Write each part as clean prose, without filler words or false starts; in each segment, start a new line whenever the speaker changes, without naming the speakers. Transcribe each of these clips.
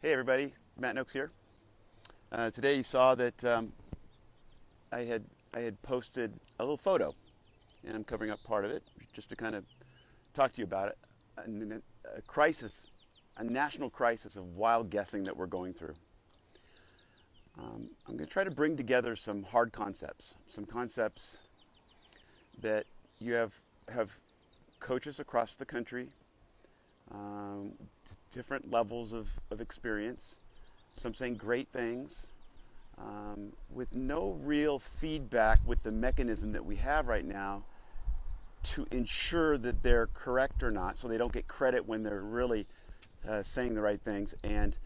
Hey everybody, Matt Nokes here. Today you saw that I had posted a little photo, and I'm covering up part of it just to kind of talk to you about it. A crisis, a national crisis of wild guessing that we're going through. I'm going to try to bring together some hard concepts, some concepts that you have coaches across the country, different levels of experience, some saying great things, with no real feedback with the mechanism that we have right now to ensure that they're correct or not, so they don't get credit when they're really saying the right things. And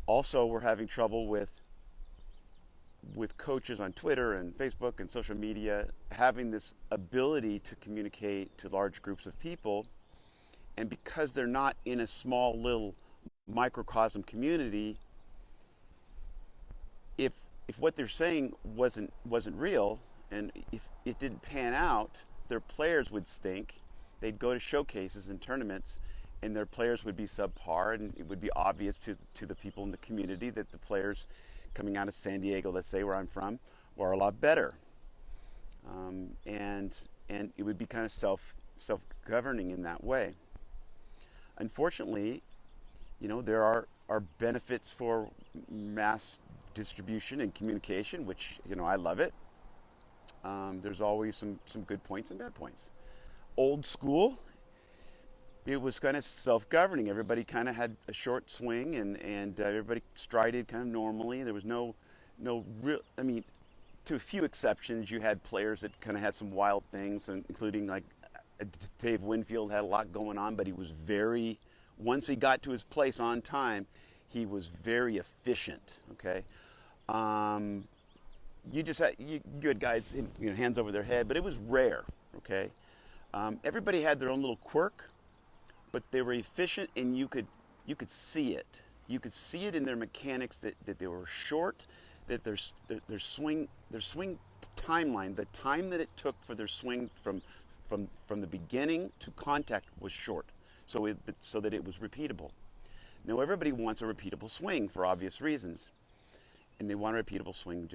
also we're having trouble with coaches on Twitter and Facebook and social media having this ability to communicate to large groups of people. And because they're not in a small little microcosm community, if what they're saying wasn't real, and if it didn't pan out, their players would stink. They'd go to showcases and tournaments, and their players would be subpar, and it would be obvious to the people in the community that the players coming out of San Diego, let's say where I'm from, were a lot better. And it would be kind of self-governing in that way. Unfortunately, there are benefits for mass distribution and communication, which, I love it. There's always some good points and bad points. Old school, it was kind of self-governing. Everybody kind of had a short swing, and everybody strided kind of normally. There was no real, to a few exceptions, you had players that kind of had some wild things, including like Dave Winfield had a lot going on, but he was once he got to his place on time, he was very efficient, okay? You had guys, hands over their head, but it was rare, okay? Everybody had their own little quirk, but they were efficient, and you could see it. You could see it in their mechanics that they were short, that their swing timeline, the time that it took for their swing from the beginning to contact was short, so that it was repeatable. Now everybody wants a repeatable swing for obvious reasons, and they want a repeatable swing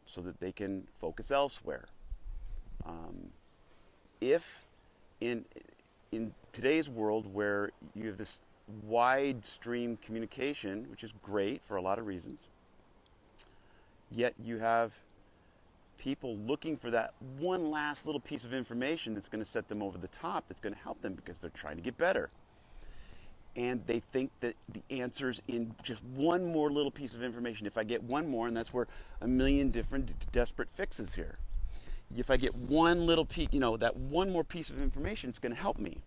so that they can focus elsewhere. If in today's world where you have this wide stream communication, which is great for a lot of reasons, yet you have people looking for that one last little piece of information that's going to set them over the top, that's going to help them because they're trying to get better. And they think that the answer's in just one more little piece of information. If I get one more, and that's where a million different desperate fixes here. If I get one little piece, that one more piece of information, it's going to help me.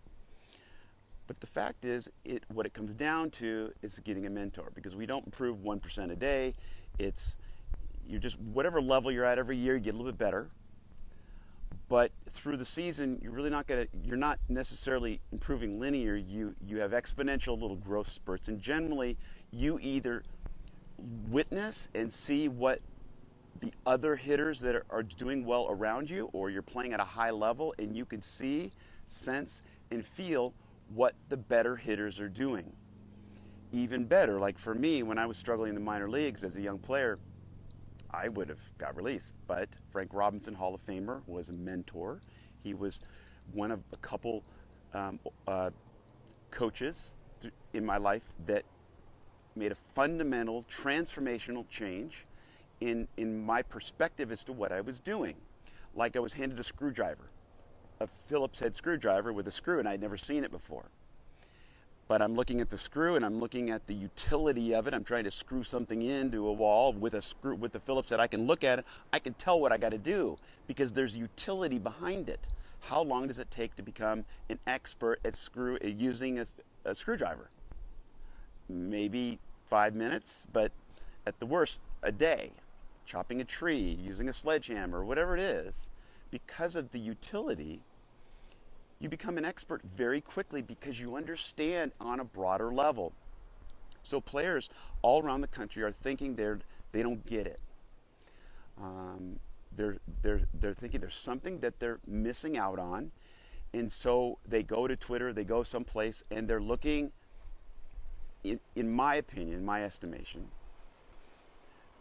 But the fact is, what it comes down to is getting a mentor, because we don't improve 1% a day. You're just, whatever level you're at every year, you get a little bit better. But through the season, you're not necessarily improving linear. You have exponential little growth spurts, and generally you either witness and see what the other hitters that are doing well around you, or you're playing at a high level and you can see, sense, and feel what the better hitters are doing. Even better, like for me, when I was struggling in the minor leagues as a young player, I would have got released, but Frank Robinson, Hall of Famer, was a mentor. He was one of a couple coaches in my life that made a fundamental, transformational change in my perspective as to what I was doing. Like I was handed a screwdriver, a Phillips head screwdriver with a screw, and I'd never seen it before. But I'm looking at the screw, and I'm looking at the utility of it. I'm trying to screw something into a wall with the Phillips head. I can look at it. I can tell what I got to do because there's utility behind it. How long does it take to become an expert at using a screwdriver? Maybe 5 minutes, but at the worst, a day. Chopping a tree, using a sledgehammer, whatever it is, because of the utility, you become an expert very quickly because you understand on a broader level. So players all around the country are thinking they don't get it. They're thinking there's something that they're missing out on, and so they go to Twitter, they go someplace, and they're looking in my opinion, in my estimation,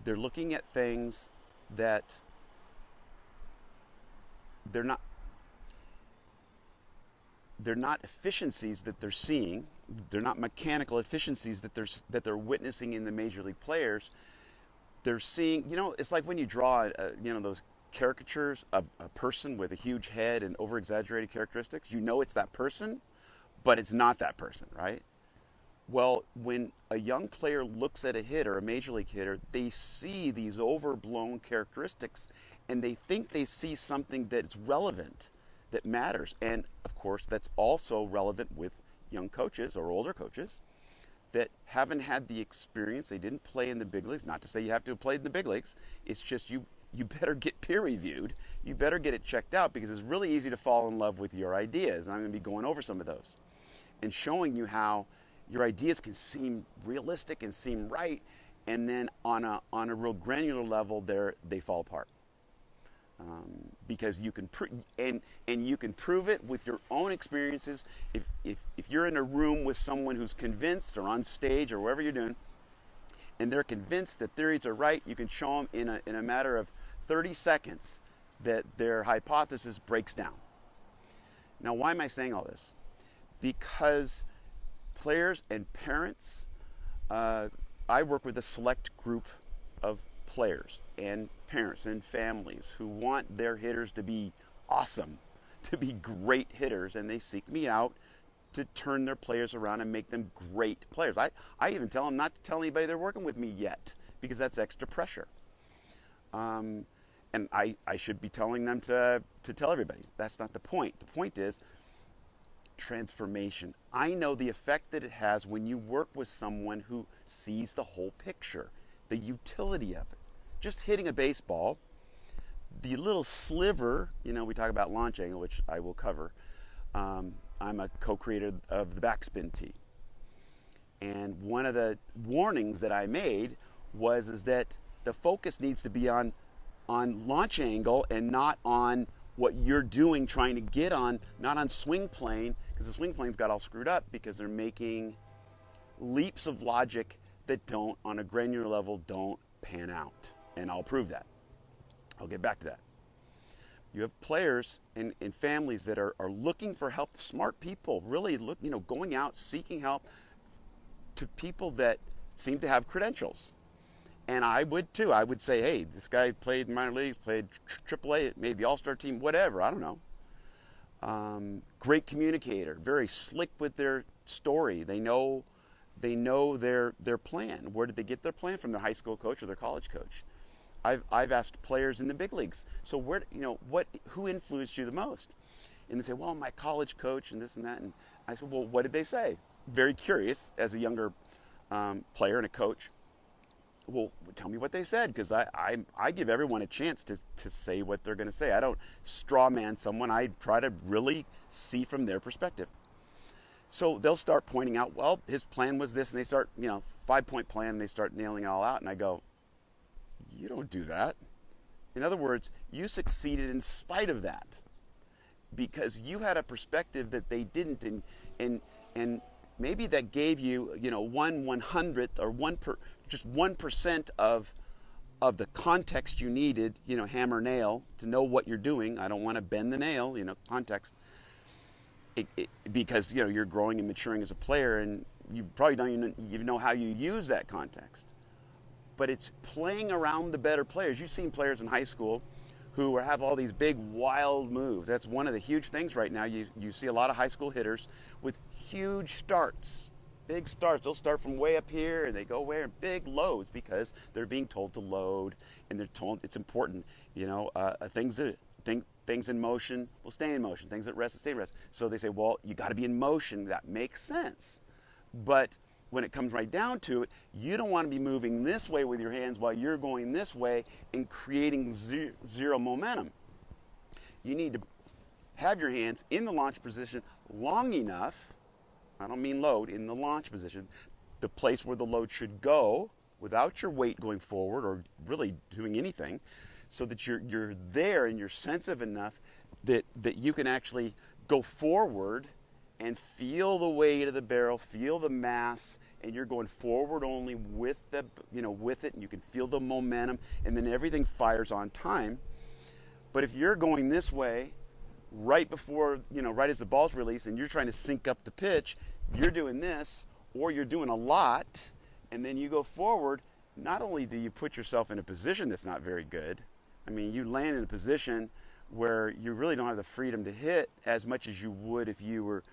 they're looking at things that they're not efficiencies that they're seeing. They're not mechanical efficiencies that they're witnessing in the major league players. They're seeing, it's like when you draw, those caricatures of a person with a huge head and over-exaggerated characteristics. It's that person, but it's not that person, right? Well, when a young player looks at a hitter, a major league hitter, they see these overblown characteristics, and they think they see something that's relevant, that matters. And of course, that's also relevant with young coaches or older coaches that haven't had the experience. They didn't play in the big leagues. Not to say you have to have played in the big leagues. It's just you better get peer reviewed. You better get it checked out, because it's really easy to fall in love with your ideas. And I'm going to be going over some of those and showing you how your ideas can seem realistic and seem right, and then on a real granular level, they fall apart. Because you can you can prove it with your own experiences. If you're in a room with someone who's convinced, or on stage or wherever you're doing, and they're convinced that theories are right, you can show them in a matter of 30 seconds that their hypothesis breaks down. Now, why am I saying all this? Because players and parents, I work with a select group of players and parents and families who want their hitters to be awesome, to be great hitters, and they seek me out to turn their players around and make them great players. I even tell them not to tell anybody they're working with me yet, because that's extra pressure. And I should be telling them to tell everybody. That's not the point. The point is transformation. I know the effect that it has when you work with someone who sees the whole picture, the utility of it. Just hitting a baseball, the little sliver, we talk about launch angle, which I will cover. I'm a co-creator of the backspin tee. And one of the warnings that I made is that the focus needs to be on launch angle and not on what you're doing, trying to get on, not on swing plane, because the swing plane's got all screwed up because they're making leaps of logic that don't, on a granular level, don't pan out. And I'll prove that. I'll get back to that. You have players and families that are looking for help, smart people, really going out, seeking help to people that seem to have credentials. And I would too. I would say, hey, this guy played minor leagues, played AAA, made the All-Star team, whatever, I don't know. Great communicator, very slick with their story. They know their plan. Where did they get their plan? From their high school coach or their college coach. I've asked players in the big leagues, so who influenced you the most? And they say, well, my college coach and this and that. And I said, well, what did they say? Very curious as a younger player and a coach. Well, tell me what they said, because I give everyone a chance to say what they're going to say. I don't straw man someone. I try to really see from their perspective. So they'll start pointing out, well, his plan was this, and they start, 5-point plan, and they start nailing it all out, and I go, you don't do that. In other words, you succeeded in spite of that, because you had a perspective that they didn't, and maybe that gave you, 1/100th or just 1% of the context you needed, hammer nail, to know what you're doing. I don't want to bend the nail, context. Because you're growing and maturing as a player, and you probably don't even know how you use that context. But it's playing around the better players. You've seen players in high school who have all these big wild moves. That's one of the huge things right now. You see a lot of high school hitters with huge starts, big starts. They'll start from way up here and they go where big loads, because they're being told to load, and they're told it's important. Things in motion will stay in motion. Things at rest will stay at rest. So they say, well, you got to be in motion. That makes sense. But when it comes right down to it, you don't want to be moving this way with your hands while you're going this way and creating zero momentum. You need to have your hands in the launch position long enough, I don't mean load, in the launch position, the place where the load should go without your weight going forward or really doing anything, so that you're there and you're sensitive enough that you can actually go forward and feel the weight of the barrel, feel the mass, and you're going forward only with the, with it, and you can feel the momentum, and then everything fires on time. But if you're going this way, right before, right as the ball's released, and you're trying to sync up the pitch, you're doing this, or you're doing a lot, and then you go forward, not only do you put yourself in a position that's not very good, I mean, you land in a position where you really don't have the freedom to hit as much as you would if you were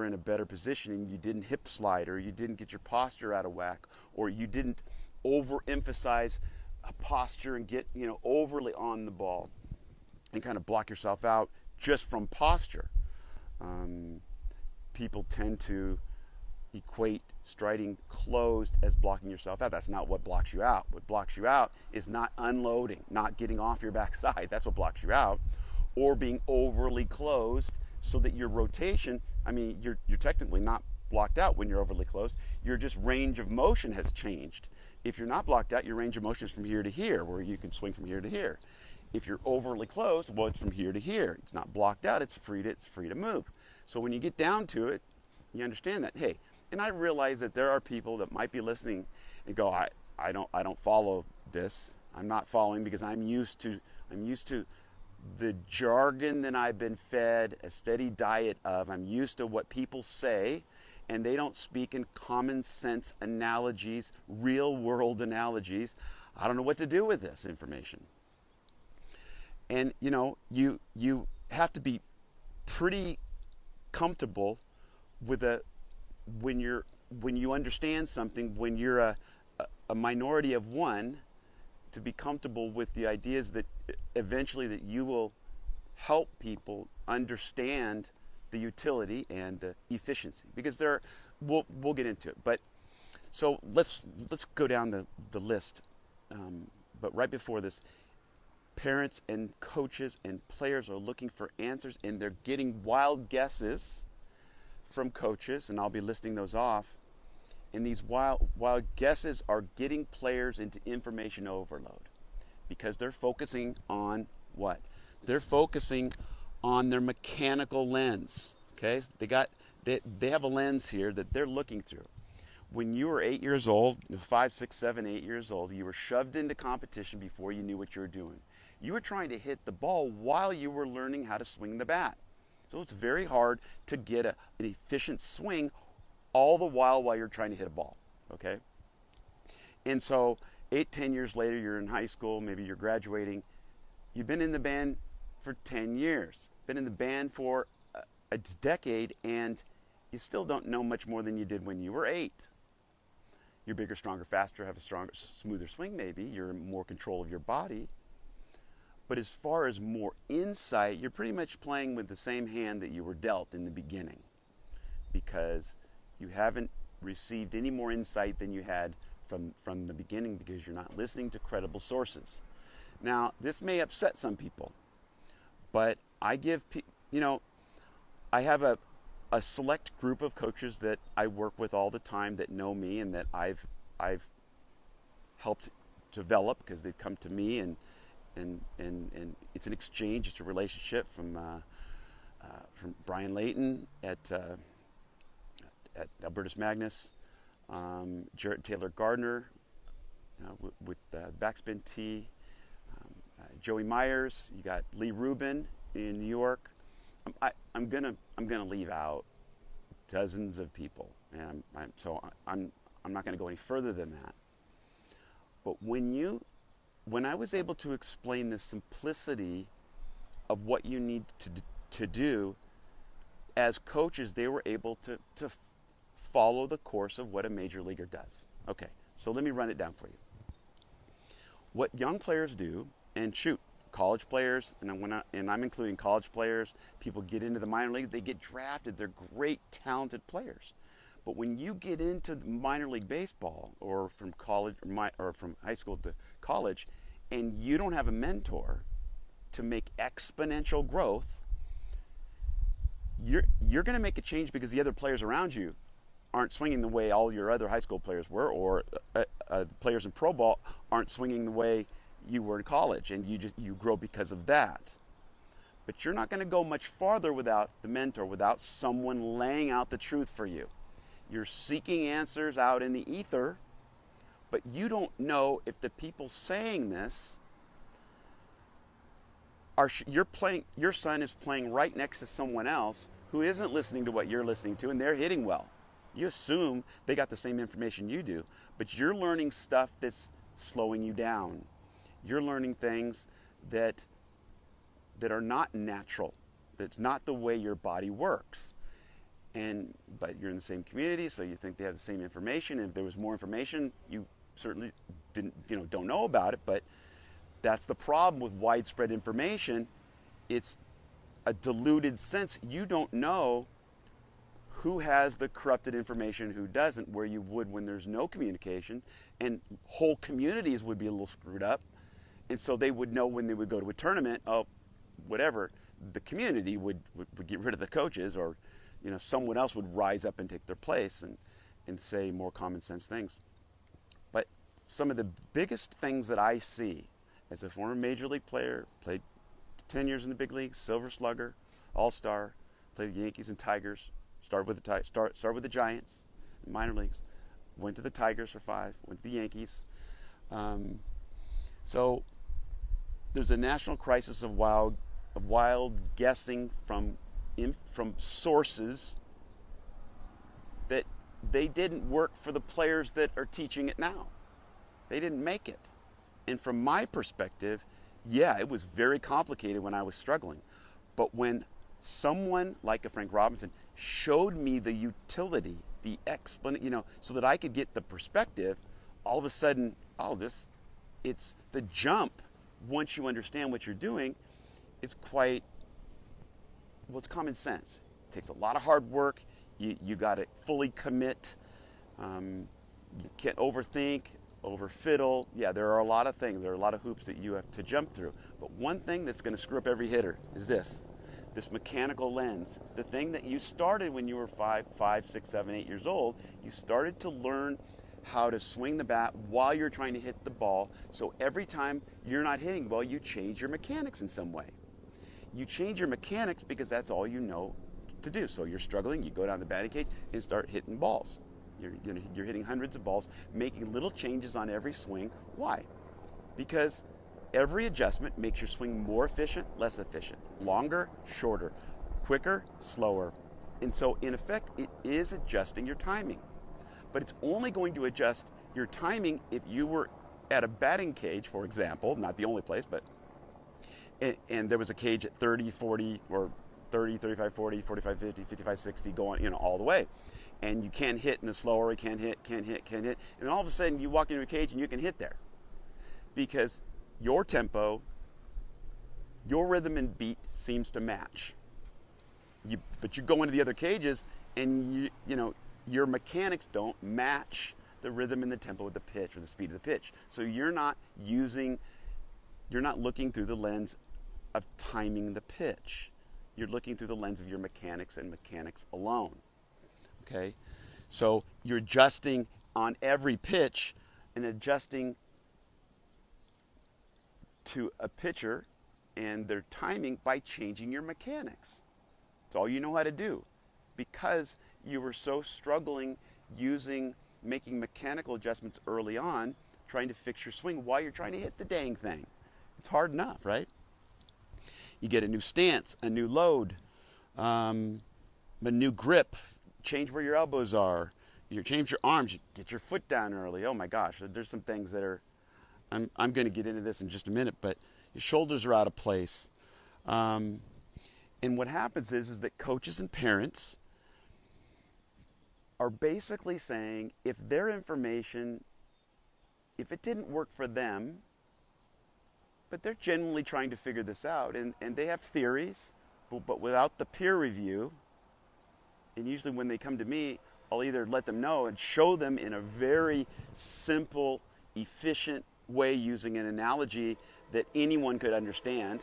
in a better position and you didn't hip slide, or you didn't get your posture out of whack, or you didn't overemphasize a posture and get, overly on the ball and kind of block yourself out just from posture. People tend to equate striding closed as blocking yourself out. That's not what blocks you out. What blocks you out is not unloading, not getting off your backside. That's what blocks you out. Or being overly closed so that your rotation, I mean, you're technically not blocked out when you're overly closed. Your just range of motion has changed. If you're not blocked out, your range of motion is from here to here, where you can swing from here to here. If you're overly closed, well, it's from here to here. It's not blocked out. It's free to move. So when you get down to it, you understand that, hey, and I realize that there are people that might be listening and go, I don't follow this. I'm not following because I'm used to the jargon that I've been fed, a steady diet of. I'm used to what people say, and they don't speak in common sense analogies, real world analogies. I don't know what to do with this information. And you have to be pretty comfortable with when you understand something, when you're a minority of one, to be comfortable with the ideas that eventually that you will help people understand the utility and the efficiency, because we'll get into it. But so let's go down the list. But right before this, parents and coaches and players are looking for answers, and they're getting wild guesses from coaches, and I'll be listing those off. And these wild guesses are getting players into information overload, because they're focusing on what? They're focusing on their mechanical lens. Okay, so they have a lens here that they're looking through. When you were 8 years old, 5, 6, 7, 8 years old, you were shoved into competition before you knew what you were doing. You were trying to hit the ball while you were learning how to swing the bat. So it's very hard to get an efficient swing all the while you're trying to hit a ball, okay? And so 8, 10 years later, you're in high school, maybe you're graduating. You've been in the band for 10 years, been in the band for a decade, and you still don't know much more than you did when you were 8. You're bigger, stronger, faster, have a stronger, smoother swing maybe. You're in more control of your body. But as far as more insight, you're pretty much playing with the same hand that you were dealt in the beginning, because you haven't received any more insight than you had from the beginning, because you're not listening to credible sources. Now, this may upset some people, but I have a select group of coaches that I work with all the time that know me and that I've helped develop, because they've come to me, and it's an exchange, it's a relationship, from Brian Layton at Albertus Magnus, Jarrett Taylor Gardner with backspin tee, Joey Myers. You got Lee Rubin in New York. I'm gonna leave out dozens of people, and I'm not gonna go any further than that. But when I was able to explain the simplicity of what you need to do, as coaches, they were able to follow the course of what a major leaguer does. Okay, so let me run it down for you. What young players do, and shoot, college players, and I'm including college players, people get into the minor league, they get drafted, they're great, talented players. But when you get into minor league baseball, or from college, or from high school to college, and you don't have a mentor to make exponential growth, you're going to make a change because the other players around you aren't swinging the way all your other high school players were, or players in pro ball aren't swinging the way you were in college, and you grow because of that. But you're not going to go much farther without the mentor, without someone laying out the truth for you. You're seeking answers out in the ether, but you don't know if the people saying this are your son is playing right next to someone else who isn't listening to what you're listening to, and they're hitting well. You assume they got the same information you do, but you're learning stuff that's slowing you down. You're learning things that are not natural. That's not the way your body works. But you're in the same community, so you think they have the same information. And if there was more information, you certainly don't know about it. But that's the problem with widespread information. It's a diluted sense. You don't know who has the corrupted information, who doesn't, where you would when there's no communication. And whole communities would be a little screwed up. And so they would know when they would go to a tournament, whatever, the community would get rid of the coaches, or someone else would rise up and take their place and say more common sense things. But some of the biggest things that I see as a former major league player, played 10 years in the big leagues, Silver Slugger, All-Star, played the Yankees and Tigers, started with the Giants, minor leagues, went to the Tigers for 5, went to the Yankees. So there's a national crisis of wild guessing from sources that they didn't work for the players that are teaching it now. They didn't make it. And from my perspective, yeah, it was very complicated when I was struggling. But when someone like a Frank Robinson showed me the utility, the explanation, so that I could get the perspective, all of a sudden, it's the jump. Once you understand what you're doing, it's it's common sense. It takes a lot of hard work. You got to fully commit. You can't overthink, overfiddle. Yeah, there are a lot of things. There are a lot of hoops that you have to jump through. But one thing that's going to screw up every hitter is this mechanical lens. The thing that you started when you were 5, 6, 7, 8 years old, you started to learn how to swing the bat while you're trying to hit the ball. So every time you're not hitting well, you change your mechanics in some way. You change your mechanics because that's all you know to do. So you're struggling, you go down the batting cage and start hitting balls. You're hitting hundreds of balls, making little changes on every swing. Why? Because every adjustment makes your swing more efficient, less efficient, longer, shorter, quicker, slower. And so in effect, it is adjusting your timing. But it's only going to adjust your timing if you were at a batting cage, for example, not the only place, but and there was a cage at 30, 40, or 30, 35, 40, 45, 50, 55, 60, going all the way. And you can't hit in the slower, you can't hit. And then all of a sudden you walk into a cage and you can hit there. Because your tempo, your rhythm and beat seems to match. But you go into the other cages and your mechanics don't match the rhythm and the tempo of the pitch or the speed of the pitch. So you're not looking through the lens of timing the pitch. You're looking through the lens of your mechanics and mechanics alone. Okay? So you're adjusting on every pitch and adjusting to a pitcher and their timing by changing your mechanics. It's all you know how to do, because you were so struggling making mechanical adjustments early on, trying to fix your swing while you're trying to hit the dang thing. It's hard enough, right? You get a new stance, a new load, a new grip, change where your elbows are, you change your arms, you get your foot down early. Oh my gosh, there's some things that are, I'm going to get into this in just a minute, but your shoulders are out of place. And what happens is that coaches and parents are basically saying, if their information, if it didn't work for them, but they're genuinely trying to figure this out, and they have theories, but without the peer review, and usually when they come to me, I'll either let them know and show them in a very simple, efficient way using an analogy that anyone could understand,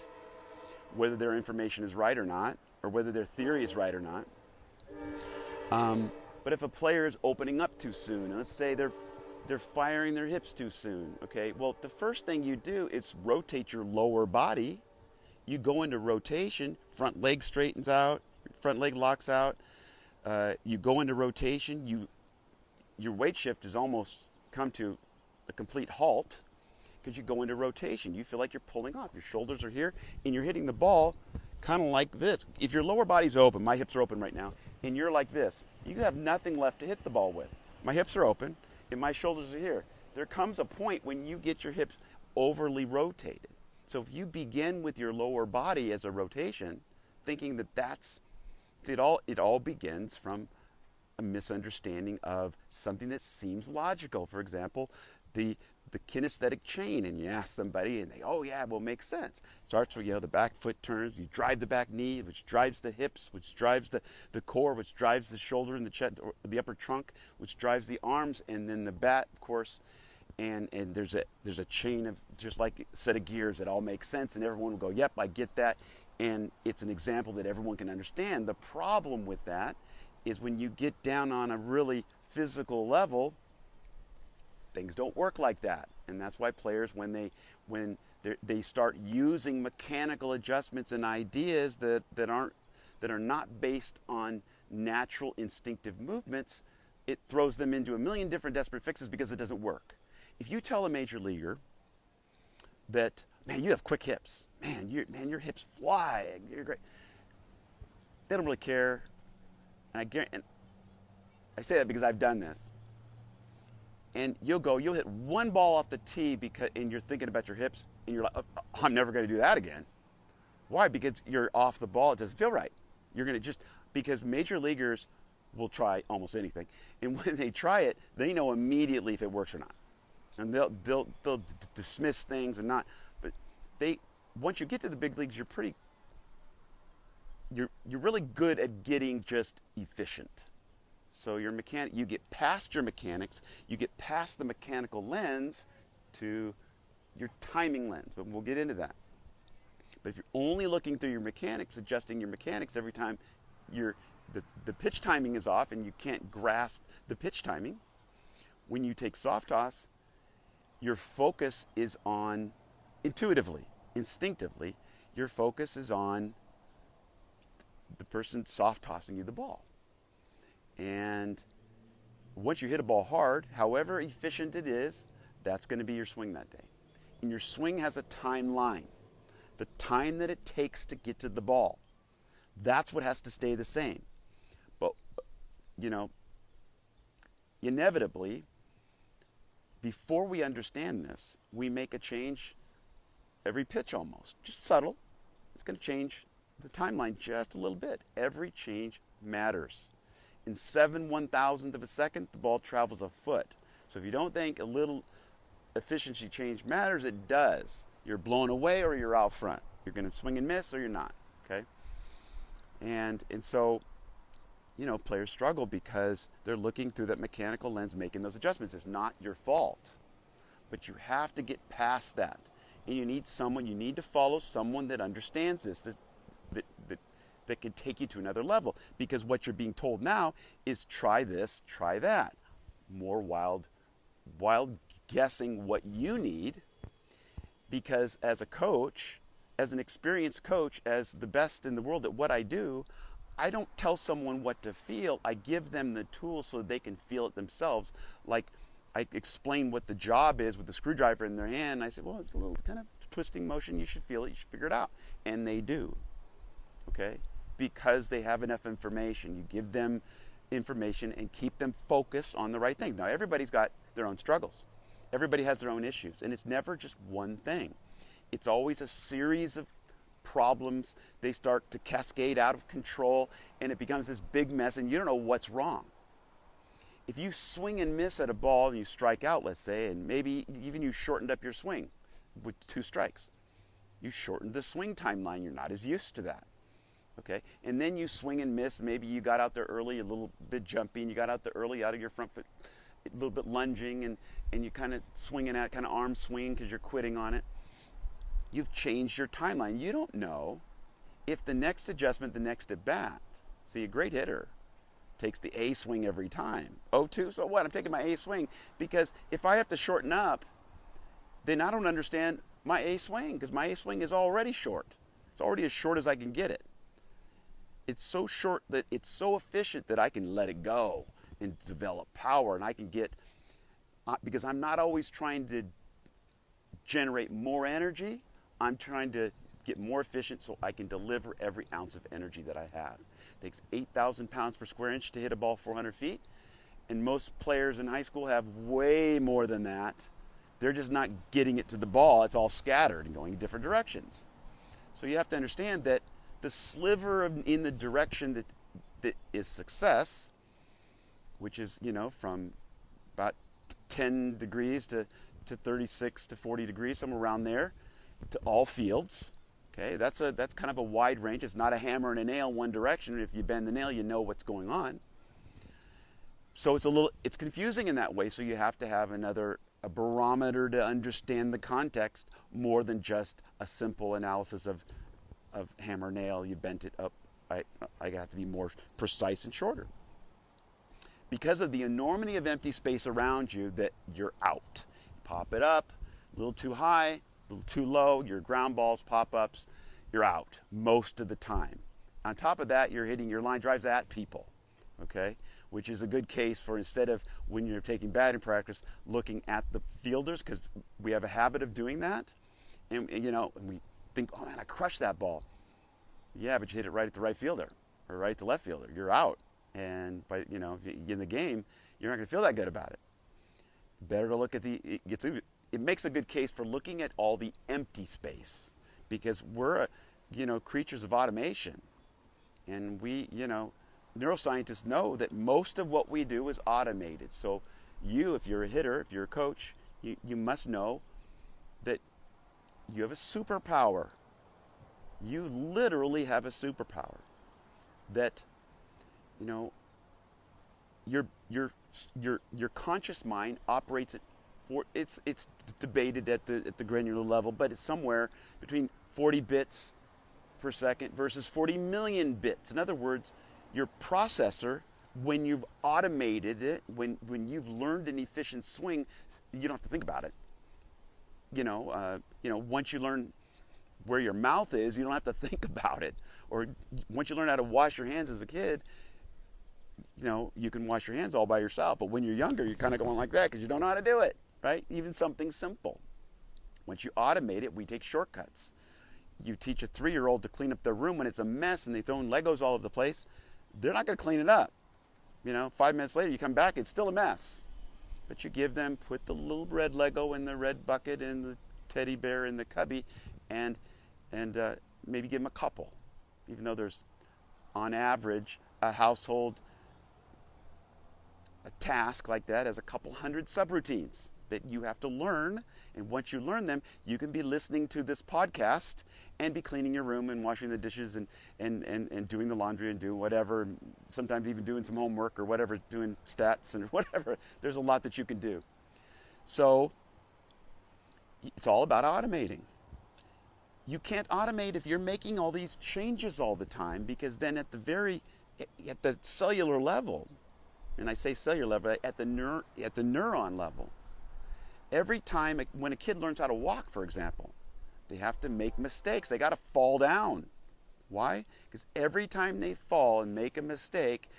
whether their information is right or not, or whether their theory is right or not. But if a player is opening up too soon, let's say they're firing their hips too soon, okay? Well, the first thing you do is rotate your lower body. You go into rotation, front leg straightens out, front leg locks out, You go into rotation, your weight shift has almost come to a complete halt because you go into rotation. You feel like you're pulling off. Your shoulders are here, and you're hitting the ball kind of like this. If your lower body's open, my hips are open right now, and you're like this, you have nothing left to hit the ball with. My hips are open, and my shoulders are here. There comes a point when you get your hips overly rotated. So if you begin with your lower body as a rotation, thinking that it all begins from a misunderstanding of something that seems logical. For example, the kinesthetic chain, and you ask somebody and they, oh yeah, well, it makes sense. Starts with, the back foot turns, you drive the back knee, which drives the hips, which drives the core, which drives the shoulder and the chest, or the upper trunk, which drives the arms, and then the bat, of course. And there's a chain of, just like a set of gears that all make sense, and everyone will go, yep, I get that. And it's an example that everyone can understand. The problem with that is when you get down on a really physical level, things don't work like that. And that's why players, when they start using mechanical adjustments and ideas that are not based on natural instinctive movements, it throws them into a million different desperate fixes because it doesn't work. If you tell a major leaguer that, man, you have quick hips, man, your hips fly, you're great, they don't really care. And I say that because I've done this. And you'll hit one ball off the tee and you're thinking about your hips, and you're like, oh, I'm never going to do that again. Why? Because you're off the ball. It doesn't feel right. You're going to because major leaguers will try almost anything. And when they try it, they know immediately if it works or not. And they'll dismiss things or not. But once you get to the big leagues, you're really good at getting just efficient. So you get past your mechanics, you get past the mechanical lens to your timing lens, but we'll get into that. But if you're only looking through your mechanics, adjusting your mechanics every time the pitch timing is off and you can't grasp the pitch timing, when you take soft toss, your focus is on, intuitively, instinctively, your focus is on the person soft tossing you the ball. And once you hit a ball hard, however efficient it is, that's going to be your swing that day. And your swing has a timeline, the time that it takes to get to the ball. That's what has to stay the same. But, inevitably, before we understand this, we make a change every pitch almost, just subtle. It's going to change the timeline just a little bit. Every change matters. In 7/1000th of a second, the ball travels a foot. So if you don't think a little efficiency change matters, it does. You're blown away or you're out front. You're going to swing and miss or you're not. Okay? And so, players struggle because they're looking through that mechanical lens, making those adjustments. It's not your fault. But you have to get past that. And you need to follow someone that understands this, that can take you to another level. Because what you're being told now is try this, try that. More wild guessing what you need. Because as a coach, as an experienced coach, as the best in the world at what I do, I don't tell someone what to feel. I give them the tools so they can feel it themselves. Like I explain what the job is with the screwdriver in their hand. I say, well, it's a little kind of twisting motion. You should feel it. You should figure it out. And they do. Okay? Because they have enough information. You give them information and keep them focused on the right thing. Now, everybody's got their own struggles. Everybody has their own issues. And it's never just one thing. It's always a series of problems. They start to cascade out of control, and it becomes this big mess, and you don't know what's wrong. If you swing and miss at a ball and you strike out, let's say, and maybe even you shortened up your swing with 2 strikes, you shortened the swing timeline. You're not as used to that. Okay? And then you swing and miss. Maybe you got out there early, a little bit jumpy, and you got out there early out of your front foot, a little bit lunging, and you kind of swinging out, kind of arm swing because you're quitting on it. You've changed your timeline. You don't know if the next adjustment, the next at bat, see, a great hitter takes the A swing every time. 0-2, so what? I'm taking my A swing. Because if I have to shorten up, then I don't understand my A swing, because my A swing is already short. It's already as short as I can get it. it's so short that it's so efficient that I can let it go and develop power, and I can get, because I'm not always trying to generate more energy. I'm trying to get more efficient so I can deliver every ounce of energy that I have. It takes 8,000 pounds per square inch to hit a ball 400 feet. And most players in high school have way more than that. They're just not getting it to the ball. It's all scattered and going in different directions. So you have to understand that the sliver in the direction that is success, which is, from about 10 degrees to 36 to 40 degrees, somewhere around there, to all fields. Okay, that's kind of a wide range. It's not a hammer and a nail one direction. If you bend the nail, you know what's going on. So it's confusing in that way. So you have to have a barometer to understand the context more than just a simple analysis of hammer nail. You bent it up. I have to be more precise and shorter. Because of the enormity of empty space around you, that you're out. Pop it up, a little too high, a little too low, your ground balls, pop-ups, you're out most of the time. On top of that, you're hitting your line drives at people, okay? Which is a good case for, instead of when you're taking batting practice, looking at the fielders, because we have a habit of doing that. And we think, oh man, I crushed that ball. Yeah, but you hit it right at the right fielder or right at the left fielder. You're out. And if you get in the game, you're not going to feel that good about it. Better to look at it makes a good case for looking at all the empty space, because we're creatures of automation, and we neuroscientists know that most of what we do is automated. So if you're a hitter, if you're a coach, you must know that you have a superpower. You literally have a superpower that your conscious mind operates at it's debated at the granular level, but it's somewhere between 40 bits per second versus 40 million bits. In other words, your processor, when you've automated it, when you've learned an efficient swing, you don't have to think about it. Once you learn where your mouth is, you don't have to think about it. Or once you learn how to wash your hands as a kid, you can wash your hands all by yourself. But when you're younger, you're kind of going like that because you don't know how to do it, right? Even something simple. Once you automate it, we take shortcuts. You teach a 3-year-old to clean up their room when it's a mess and they throw Legos all over the place. They're not going to clean it up. 5 minutes later, you come back, it's still a mess. But you give them, put the little red Lego in the red bucket and the teddy bear in the cubby, and maybe give them a couple. Even though there's, on average, a household, a task like that has a couple hundred subroutines that you have to learn. And once you learn them, you can be listening to this podcast and be cleaning your room and washing the dishes and doing the laundry and doing whatever, sometimes even doing some homework or whatever, doing stats and whatever. There's a lot that you can do. So it's all about automating. You can't automate if you're making all these changes all the time, because then at the cellular level, and I say cellular level, at the neuron level, every time when a kid learns how to walk, for example, they have to make mistakes. They got to fall down. Why? Because every time they fall and make a mistake,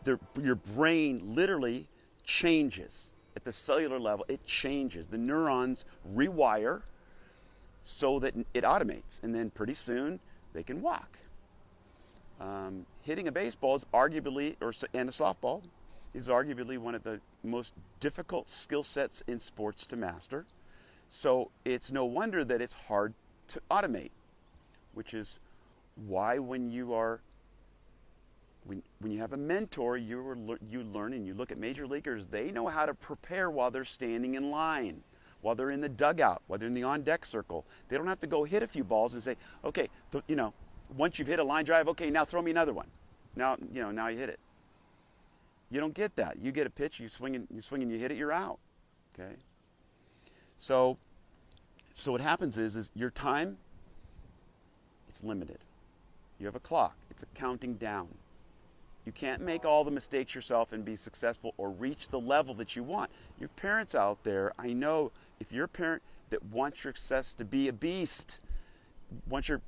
your brain literally changes. At the cellular level, it changes. The neurons rewire so that it automates, and then pretty soon they can walk. Hitting a baseball is arguably, and a softball, is arguably one of the most difficult skill sets in sports to master. So it's no wonder that it's hard to automate, which is why when you have a mentor, you learn, and you look at major leaguers, they know how to prepare while they're standing in line, while they're in the dugout, while they're in the on-deck circle. They don't have to go hit a few balls and say, okay, once you've hit a line drive, okay, now throw me another one. Now you hit it. You don't get that. You get a pitch, you swing and you hit it, you're out. Okay? So what happens is your time, it's limited. You have a clock. It's a counting down. You can't make all the mistakes yourself and be successful or reach the level that you want. Your parents out there, I know if you're a parent that wants your success to be a beast, once your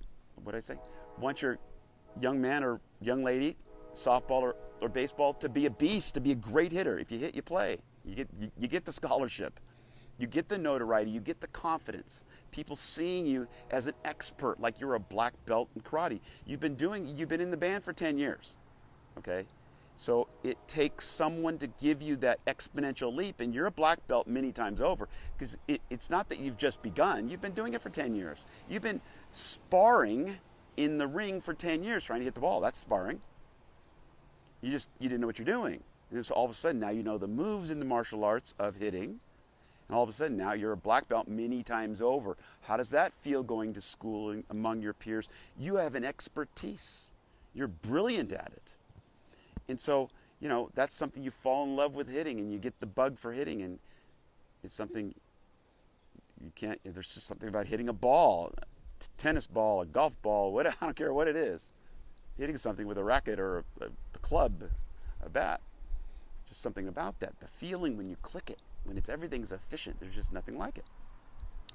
young man or young lady, softball or baseball, to be a beast, to be a great hitter. If you hit, you play. You get the scholarship. You get the notoriety. You get the confidence. People seeing you as an expert, like you're a black belt in karate. You've been in the band for 10 years, okay? So it takes someone to give you that exponential leap, and you're a black belt many times over, because it's not that you've just begun. You've been doing it for 10 years. You've been sparring in the ring for 10 years trying to hit the ball. That's sparring. You didn't know what you're doing. And so all of a sudden now you know the moves in the martial arts of hitting, and all of a sudden now you're a black belt many times over. How does that feel going to school among your peers? You have an expertise. You're brilliant at it. And so, that's something you fall in love with hitting, and you get the bug for hitting, and it's something you can't, there's just something about hitting a ball, a tennis ball, a golf ball, I don't care what it is. Hitting something with a racket or a club, a bat. Just something about that. The feeling when you click it, when everything's efficient, there's just nothing like it.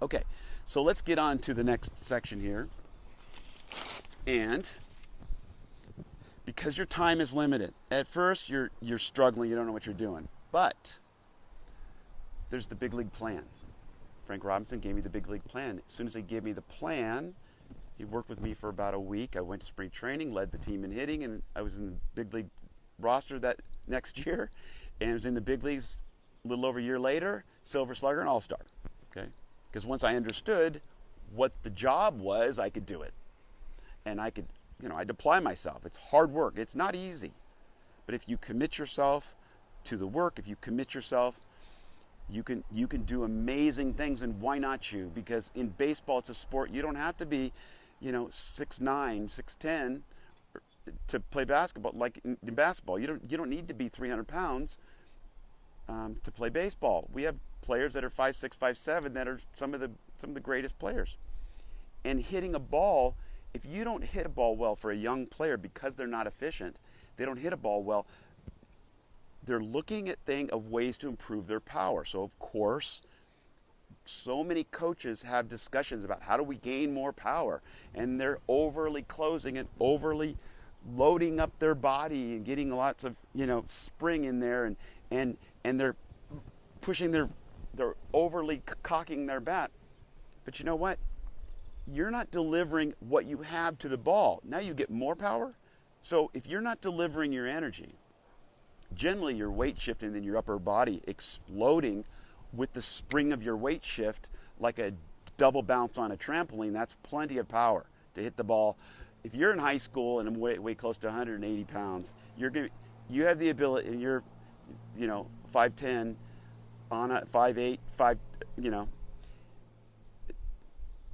Okay, so let's get on to the next section here. And because your time is limited, at first you're struggling, you don't know what you're doing. But there's the big league plan. Frank Robinson gave me the big league plan. As soon as he gave me the plan, he worked with me for about a week. I went to spring training, led the team in hitting, and I was in the big league roster that next year, and I was in the big leagues a little over a year later, Silver Slugger and All-Star. Okay? Because once I understood what the job was, I could do it. And I could, I'd apply myself. It's hard work. It's not easy. But if you commit yourself to the work, if you commit yourself, you can do amazing things. And why not you? Because in baseball, it's a sport. You don't have to be, 6'9", 6'10", to play basketball. Like in basketball, you don't need to be 300 pounds to play baseball. We have players that are 5'6", 5'7", that are some of the greatest players. And hitting a ball, if you don't hit a ball well for a young player because they're not efficient, they don't hit a ball well, they're looking at ways to improve their power. So of course, so many coaches have discussions about how do we gain more power, and they're overly closing and overly loading up their body and getting lots of spring in there, and they're pushing they're overly cocking their bat. But you know what? You're not delivering what you have to the ball. Now you get more power. So if you're not delivering your energy, generally your weight shift and then your upper body exploding with the spring of your weight shift like a double bounce on a trampoline, that's plenty of power to hit the ball. If you're in high school and weigh close to 180 pounds, you have the ability, and you're 5'10", on a 5'8", 5,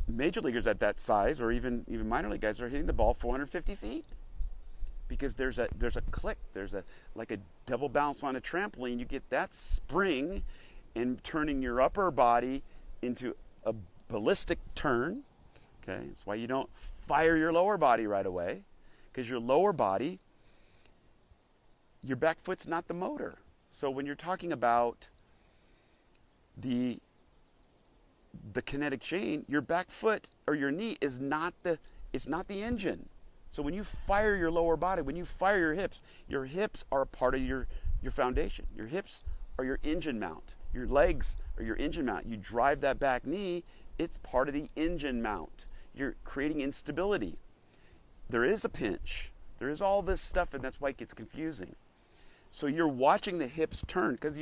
major leaguers at that size, or even minor league guys, are hitting the ball 450 feet. Because there's a click, there's like a double bounce on a trampoline. You get that spring and turning your upper body into a ballistic turn. Okay, that's why you don't fire your lower body right away, because your lower body, your back foot's not the motor. So when you're talking about the kinetic chain, your back foot or your knee is not the engine. So when you fire your lower body, when you fire your hips are a part of your foundation. Your hips are your engine mount. Your legs are your engine mount. You drive that back knee, it's part of the engine mount. You're creating instability. There is a pinch. There is all this stuff, and that's why it gets confusing. So you're watching the hips turn, because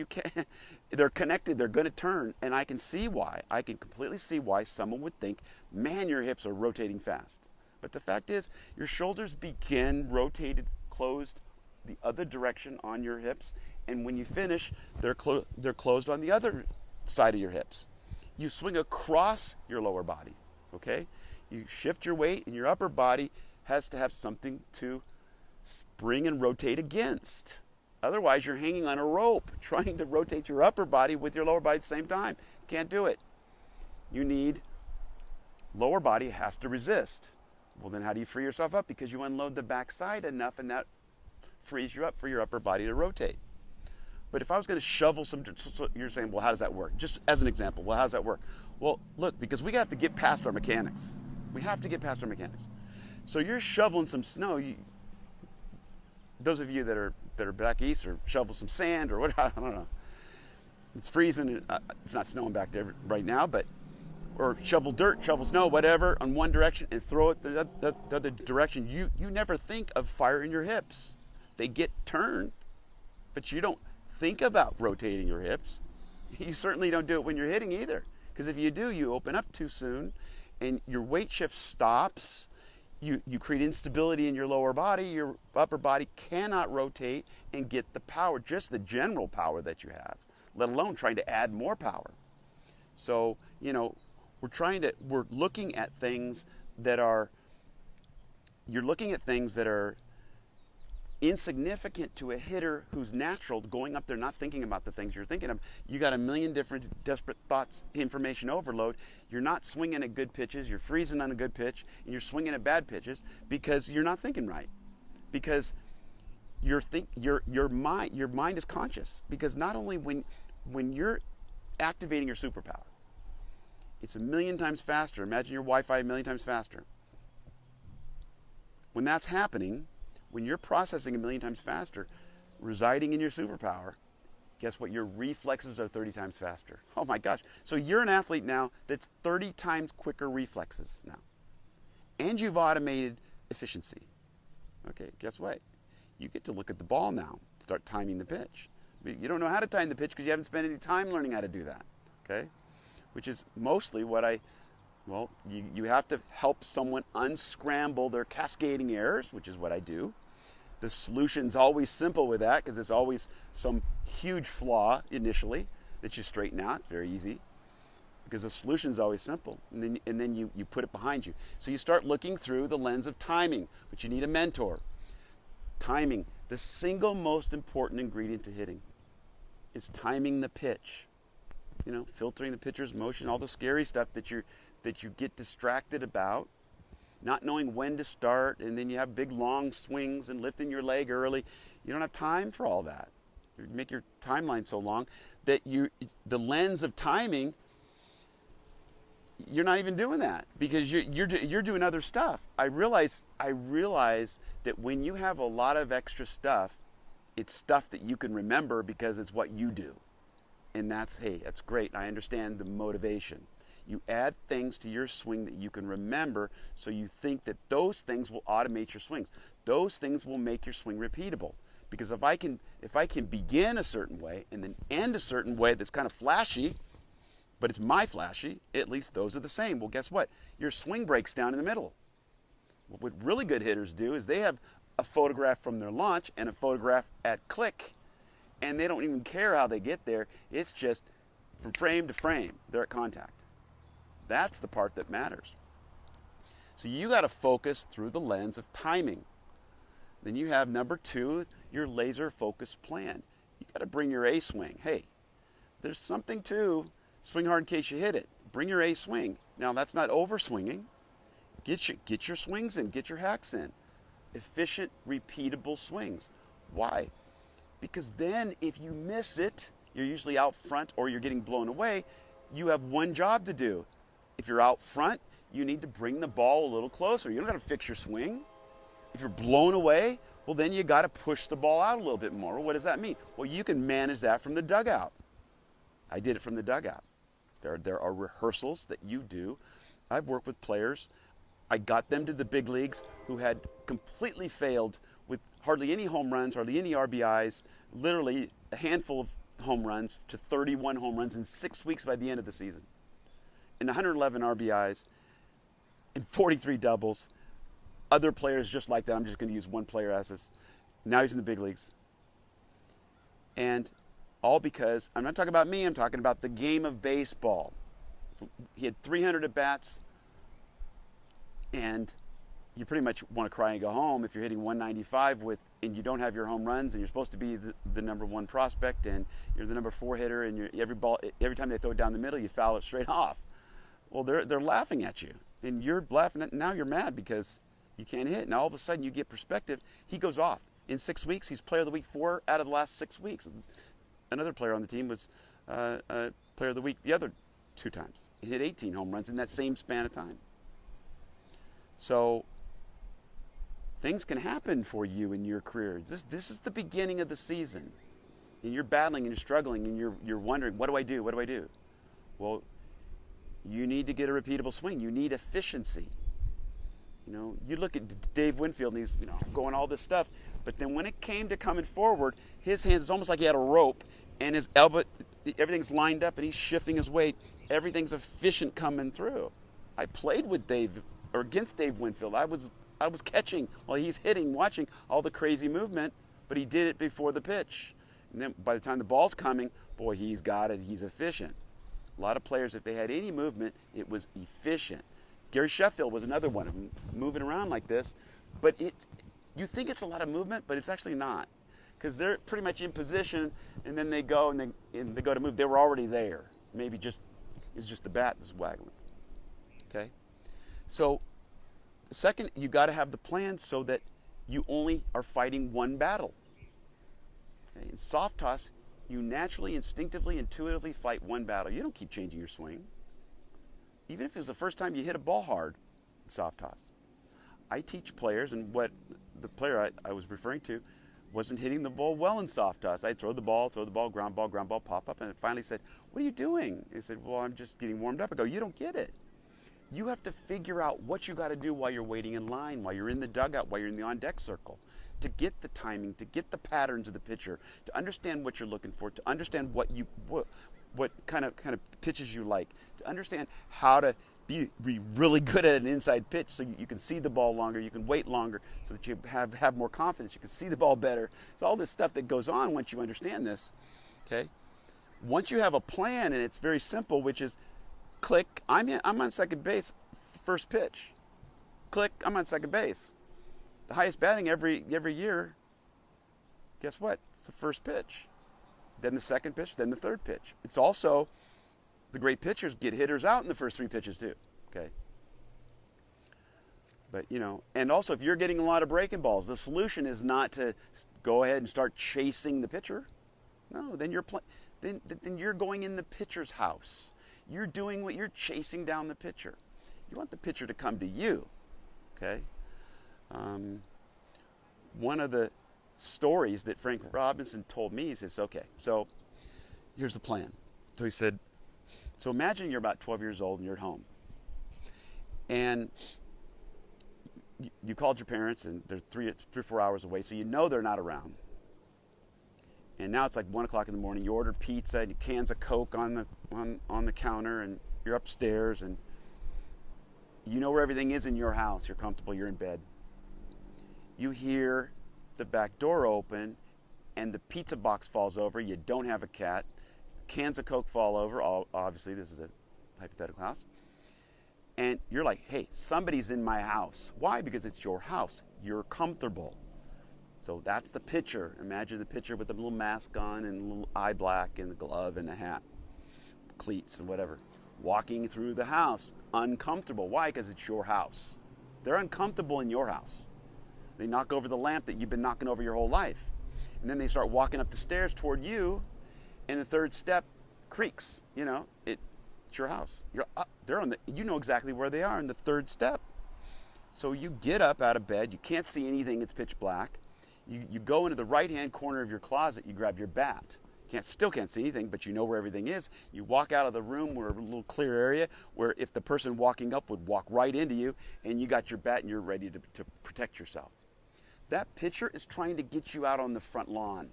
they're connected, they're going to turn, and I can completely see why someone would think, man, your hips are rotating fast. But the fact is, your shoulders begin rotated, closed the other direction on your hips, and when you finish, they're closed on the other side of your hips. You swing across your lower body, okay? You shift your weight, and your upper body has to have something to spring and rotate against. Otherwise, you're hanging on a rope trying to rotate your upper body with your lower body at the same time. Can't do it. You need, lower body has to resist. Well, then how do you free yourself up? Because you unload the backside enough, and that frees you up for your upper body to rotate. But if I was going to shovel so you're saying, well, how does that work? Just as an example, well, how does that work? Well, look, because we have to get past our mechanics. We have to get past our mechanics. So you're shoveling some snow. those of you that are back east, or shovel some sand or what, I don't know. It's freezing. It's not snowing back there right now, but or shovel dirt, shovel snow, whatever, on one direction and throw it the other direction. You never think of fire in your hips. They get turned, but you don't think about rotating your hips. You certainly don't do it when you're hitting either, because if you do, you open up too soon and your weight shift stops. You create instability in your lower body. Your upper body cannot rotate and get the power, just the general power that you have, let alone trying to add more power. So, we're looking at things that are, you're looking at things that are insignificant to a hitter who's natural, going up there not thinking about the things you're thinking of. You got a million different desperate thoughts, information overload. You're not swinging at good pitches, you're freezing on a good pitch, and you're swinging at bad pitches because you're not thinking right. Because your mind is conscious. Because not only when you're activating your superpower, it's a million times faster. Imagine your Wi-Fi a million times faster. When that's happening, when you're processing a million times faster, residing in your superpower, guess what? Your reflexes are 30 times faster. Oh my gosh. So you're an athlete now that's 30 times quicker reflexes now. And you've automated efficiency. Okay, guess what? You get to look at the ball now, start timing the pitch. But you don't know how to time the pitch because you haven't spent any time learning how to do that. Okay? Which is mostly what you have to help someone unscramble their cascading errors, which is what I do. The solution's always simple with that because it's always some huge flaw initially that you straighten out. It's very easy because the solution's always simple. And then you put it behind you. So you start looking through the lens of timing, but you need a mentor. Timing, the single most important ingredient to hitting, is timing the pitch. Filtering the pitcher's motion, all the scary stuff that you get distracted about, not knowing when to start, and then you have big long swings and lifting your leg early. You don't have time for all that. You make your timeline so long that the lens of timing, you're not even doing that because you're doing other stuff. I realize that when you have a lot of extra stuff, it's stuff that you can remember because it's what you do. And that's great. I understand the motivation. You add things to your swing that you can remember, so you think that those things will automate your swings. Those things will make your swing repeatable. Because if I can begin a certain way and then end a certain way that's kind of flashy, but it's my flashy, at least those are the same. Well, guess what? Your swing breaks down in the middle. What really good hitters do is they have a photograph from their launch and a photograph at click, and they don't even care how they get there. It's just from frame to frame, they're at contact. That's the part that matters. So you got to focus through the lens of timing. Then you have number 2, your laser focused plan. You got to bring your A swing. Hey, there's something to swing hard in case you hit it. Bring your A swing. Now that's not over swinging. Get your swings in, get your hacks in. Efficient, repeatable swings. Why? Because then if you miss it, you're usually out front or you're getting blown away, you have one job to do. If you're out front, you need to bring the ball a little closer. You don't got to fix your swing. If you're blown away, well then you got to push the ball out a little bit more. What does that mean? Well, you can manage that from the dugout. I did it from the dugout. There are rehearsals that you do. I've worked with players. I got them to the big leagues who had completely failed with hardly any home runs, hardly any RBIs, literally a handful of home runs to 31 home runs in 6 weeks by the end of the season. And 111 RBIs and 43 doubles. Other players just like that. I'm just going to use one player as this. Now he's in the big leagues. And all because, I'm not talking about me, I'm talking about the game of baseball. He had 300 at-bats, and you pretty much want to cry and go home if you're hitting 195 and you don't have your home runs, and you're supposed to be the number 1 prospect, and you're the number 4 hitter, and every time they throw it down the middle, you foul it straight off. Well, they're laughing at you, and you're laughing at, now you're mad because you can't hit. Now all of a sudden you get perspective. He goes off. In 6 weeks, he's player of the week 4 out of the last 6 weeks. Another player on the team was player of the week the other 2 times. He hit 18 home runs in that same span of time. So things can happen for you in your career. This is the beginning of the season, and you're battling and you're struggling and you're wondering, what do I do? What do I do? Well, you need to get a repeatable swing. You need efficiency. You look at Dave Winfield and he's going all this stuff, but then when it came to coming forward, his hands, it's almost like he had a rope, and his elbow, everything's lined up, and he's shifting his weight. Everything's efficient coming through. I played with Dave, or against Dave Winfield. I was catching while he's hitting, watching all the crazy movement, but he did it before the pitch. And then by the time the ball's coming, boy, he's got it. He's efficient. A lot of players, if they had any movement, it was efficient. Gary Sheffield was another one of them, moving around like this, but you think it's a lot of movement, but it's actually not, because they're pretty much in position, and then they go and they go to move. They were already there. Maybe it's just the bat that's waggling. Okay, so second, you got to have the plan so that you only are fighting one battle. Okay? In soft toss, you naturally, instinctively, intuitively fight one battle. You don't keep changing your swing. Even if it was the first time you hit a ball hard in soft toss. I teach players, and what the player I was referring to wasn't hitting the ball well in soft toss. I'd throw the ball, ground ball, pop up, and it finally said, "What are you doing?" He said, "Well, I'm just getting warmed up." I go, "You don't get it. You have to figure out what you got to do while you're waiting in line, while you're in the dugout, while you're in the on-deck circle, to get the timing, to get the patterns of the pitcher, to understand what you're looking for, to understand what kind of pitches you like, to understand how to be really good at an inside pitch so you can see the ball longer, you can wait longer so that you have more confidence, you can see the ball better." It's all this stuff that goes on once you understand this. Okay? Once you have a plan, and it's very simple, which is click, I'm on second base, first pitch. Click, I'm on second base. The highest batting every year, guess what? It's the first pitch. Then the second pitch, then the third pitch. It's also, the great pitchers get hitters out in the first three pitches too, okay? But, and also if you're getting a lot of breaking balls, the solution is not to go ahead and start chasing the pitcher. No, then you're going in the pitcher's house. You're doing what you're chasing down the pitcher. You want the pitcher to come to you, okay? One of the stories that Frank Robinson told me, he says, okay, so here's the plan. So he said, so imagine you're about 12 years old and you're at home. And you called your parents and they're 3 or 4 hours away, so you know they're not around. And now it's like 1 o'clock in the morning. You ordered pizza and cans of Coke on the counter, and you're upstairs, and you know where everything is in your house. You're comfortable. You're in bed. You hear the back door open, and the pizza box falls over. You don't have a cat. Cans of Coke fall over. Obviously, this is a hypothetical house. And you're like, hey, somebody's in my house. Why? Because it's your house. You're comfortable. So that's the pitcher. Imagine the pitcher with a little mask on and a little eye black and a glove and a hat, cleats and whatever, walking through the house, uncomfortable. Why? Because it's your house. They're uncomfortable in your house. They knock over the lamp that you've been knocking over your whole life. And then they start walking up the stairs toward you, and the third step creaks. It's your house. You know exactly where they are in the third step. So you get up out of bed. You can't see anything. It's pitch black. You go into the right-hand corner of your closet. You grab your bat. Still can't see anything, but you know where everything is. You walk out of the room where a little clear area where if the person walking up would walk right into you, and you got your bat and you're ready to protect yourself. That pitcher is trying to get you out on the front lawn.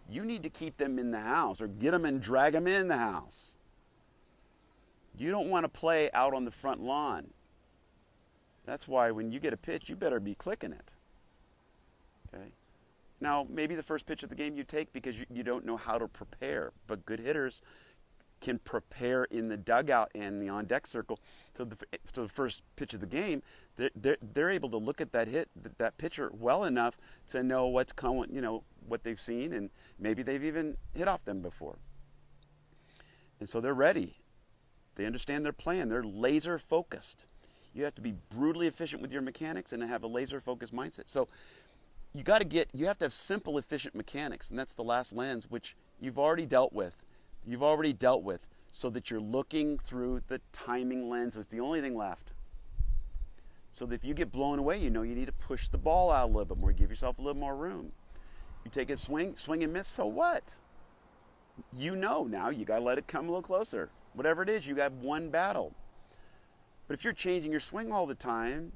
You need to keep them in the house or get them and drag them in the house. You don't want to play out on the front lawn. That's why when you get a pitch, you better be clicking it. Okay? Now, maybe the first pitch of the game you take because you don't know how to prepare, but good hitters can prepare in the dugout and the on-deck circle. So the first pitch of the game, they're able to look at that pitcher well enough to know what's coming, what they've seen, and maybe they've even hit off them before. And so they're ready. They understand their plan. They're laser focused. You have to be brutally efficient with your mechanics and have a laser focused mindset. So you have to have simple, efficient mechanics, and that's the last lens, which you've already dealt with. So that you're looking through the timing lens. It's the only thing left. So that if you get blown away, you know you need to push the ball out a little bit more, give yourself a little more room. You take a swing and miss, so what? You know now you got to let it come a little closer. Whatever it is, you got one battle. But if you're changing your swing all the time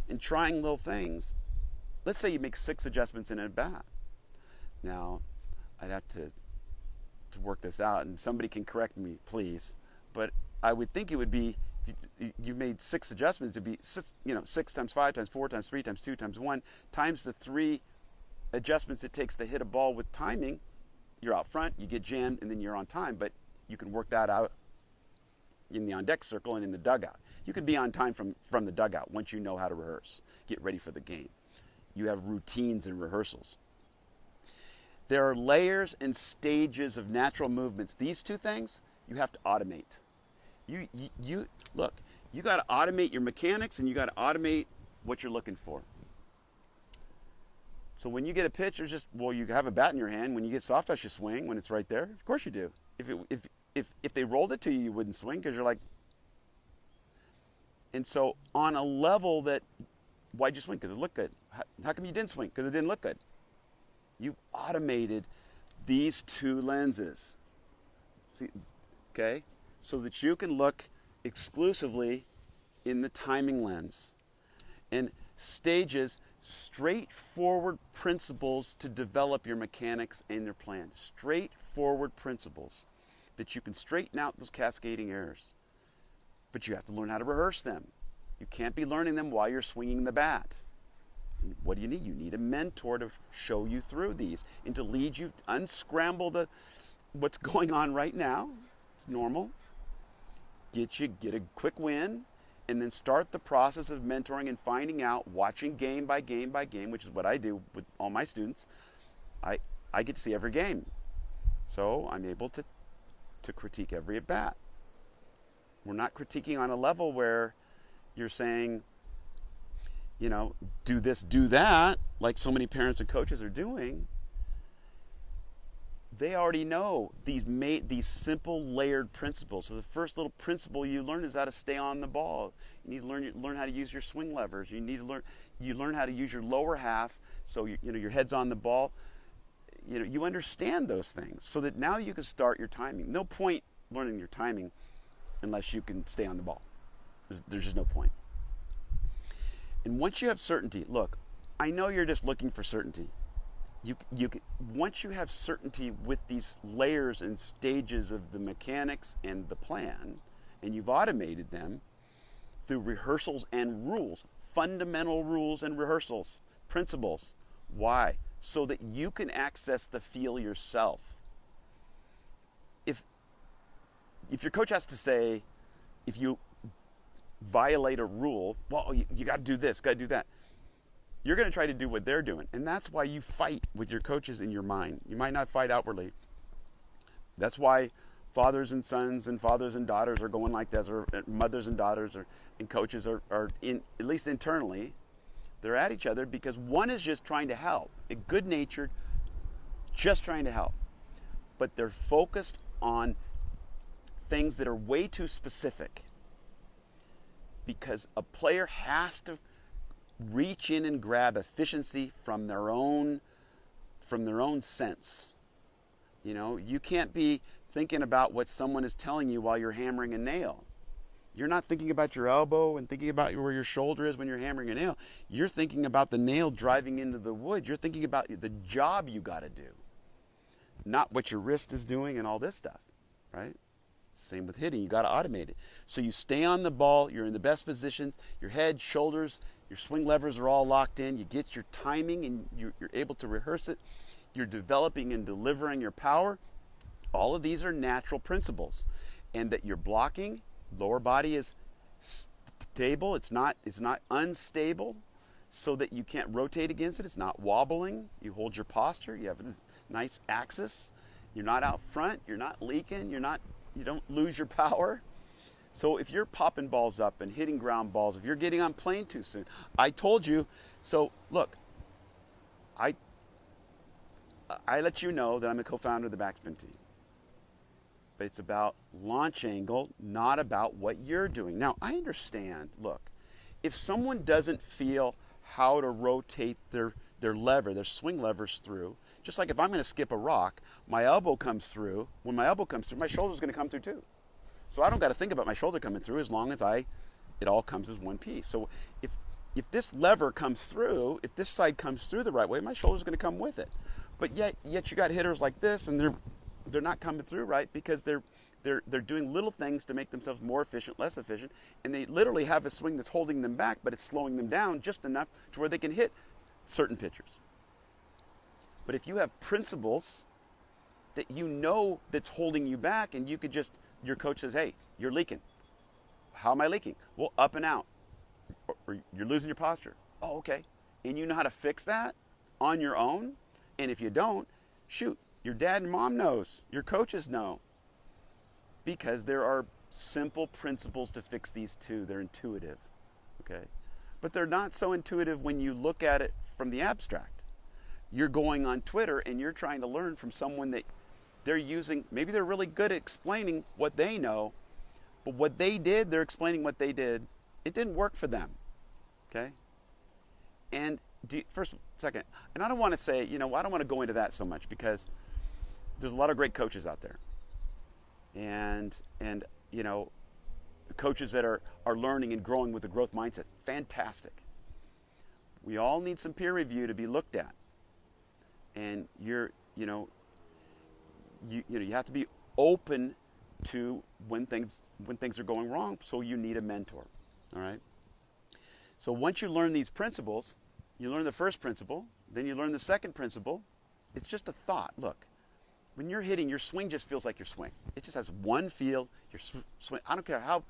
and trying little things, let's say you make 6 adjustments in a bat. Now, I'd have to work this out, and somebody can correct me, please. But I would think it would be, you made 6 adjustments, it'd be 6 times 5 times 4 times 3 times 2 times 1 times the 3 adjustments it takes to hit a ball with timing. You're out front, you get jammed, and then you're on time. But you can work that out in the on-deck circle and in the dugout. You could be on time from the dugout once you know how to rehearse, get ready for the game. You have routines and rehearsals. There are layers and stages of natural movements. These 2 things you have to automate. You look, you got to automate your mechanics, and you got to automate what you're looking for. So when you get a pitch, you have a bat in your hand. When you get soft touch, you swing when it's right there. Of course you do. If they rolled it to you, you wouldn't swing because you're like. And so on a level that, why'd you swing? Because it looked good. How come you didn't swing? Because it didn't look good. You've automated these 2 lenses. See, okay? So that you can look exclusively in the timing lens. And stages, straightforward principles to develop your mechanics and your plan. Straightforward principles that you can straighten out those cascading errors. But you have to learn how to rehearse them. You can't be learning them while you're swinging the bat. What do you need? You need a mentor to show you through these and to lead you, unscramble what's going on right now. It's normal. Get a quick win, and then start the process of mentoring and finding out, watching game by game by game, which is what I do with all my students. I get to see every game. So I'm able to critique every at bat. We're not critiquing on a level where you're saying, do this, do that, like so many parents and coaches are doing. They already know these simple layered principles. So the first little principle you learn is how to stay on the ball. You need to learn how to use your swing levers. You learn how to use your lower half, so your head's on the ball. You understand those things so that now you can start your timing. No point learning your timing unless you can stay on the ball. There's just no point. And once you have certainty, look, I know you're just looking for certainty. Once you have certainty with these layers and stages of the mechanics and the plan, and you've automated them through rehearsals and rules, fundamental rules and rehearsals, principles. Why? So that you can access the feel yourself. If your coach has to say, if you violate a rule, well, you got to do this, got to do that. You're going to try to do what they're doing. And that's why you fight with your coaches in your mind. You might not fight outwardly. That's why fathers and sons and fathers and daughters are going like this, or mothers and daughters and coaches are in, at least internally, they're at each other because one is just trying to help, a good-natured, just trying to help. But they're focused on things that are way too specific, because a player has to reach in and grab efficiency from their own sense. You can't be thinking about what someone is telling you while you're hammering a nail. You're not thinking about your elbow and thinking about where your shoulder is when you're hammering a nail. You're thinking about the nail driving into the wood. You're thinking about the job you got to do, not what your wrist is doing and all this stuff, right? Same with hitting. You got to automate it. So you stay on the ball. You're in the best positions. Your head, shoulders, your swing levers are all locked in. You get your timing and you're able to rehearse it. You're developing and delivering your power. All of these are natural principles. And that you're blocking, lower body is stable. It's not unstable, so that you can't rotate against it. It's not wobbling. You hold your posture. You have a nice axis. You're not out front. You're not leaking. You don't lose your power. So if you're popping balls up and hitting ground balls, if you're getting on plane too soon, I told you. So look, I let you know that I'm a co-founder of the backspin team. But it's about launch angle, not about what you're doing. Now, I understand, look, if someone doesn't feel how to rotate their lever, their swing levers through, just like if I'm going to skip a rock, my elbow comes through. When my elbow comes through, my shoulder's going to come through too. So I don't got to think about my shoulder coming through as long as it all comes as one piece. So if this lever comes through, if this side comes through the right way, my shoulder's going to come with it. But yet you got hitters like this, and they're not coming through right because they're doing little things to make themselves more efficient, less efficient, and they literally have a swing that's holding them back, but it's slowing them down just enough to where they can hit certain pitchers. But if you have principles that you know that's holding you back, and you could just, your coach says, hey, you're leaking. How am I leaking? Well, up and out. Or you're losing your posture. Oh, okay. And you know how to fix that on your own? And if you don't, shoot, your dad and mom knows. Your coaches know. Because there are simple principles to fix these too. They're intuitive. Okay? But they're not so intuitive when you look at it from the abstract. You're going on Twitter and you're trying to learn from someone that they're using, maybe they're really good at explaining what they know, but what they did, they're explaining what they did. It didn't work for them. Okay? And second, and I don't want to say, I don't want to go into that so much because there's a lot of great coaches out there. And the coaches that are learning and growing with the growth mindset, fantastic. We all need some peer review to be looked at. And you have to be open to when things are going wrong, so you need a mentor. All right? So once you learn these principles, you learn the first principle, then you learn the second principle. It's just a thought. Look, when you're hitting, your swing just feels like your swing. It just has one feel. Your swing. I don't care how